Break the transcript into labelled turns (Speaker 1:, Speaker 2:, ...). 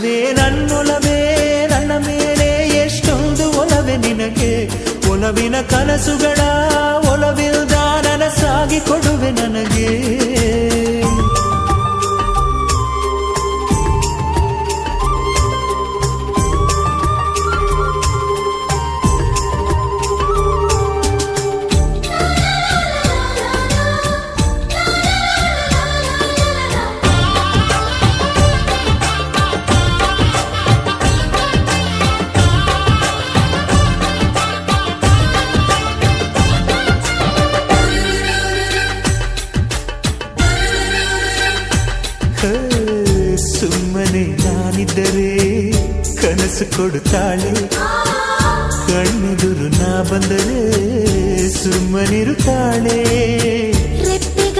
Speaker 1: ಒಲವೇ ನನ್ನೊಲವೇ ನನ್ನ ಮೇಲೆ ಎಷ್ಟೊಂದು ಒಲವೇ ನಿನಗೆ ಒಲವಿನ ಕನಸುಗಳ ಒಲವಿಲ್ದ ನನಸಾಗಿ ಕೊಡುವೆ ನನಗೆ ಸುಮ್ಮನೆ ನಾನಿದ್ದರೆ ಕನಸು ಕೊಡುತ್ತಾಳೆ ಕಣ್ಣೆದುರು ನಾ ಬಂದರೆ ಸುಮ್ಮನಿರುತ್ತಾಳೆ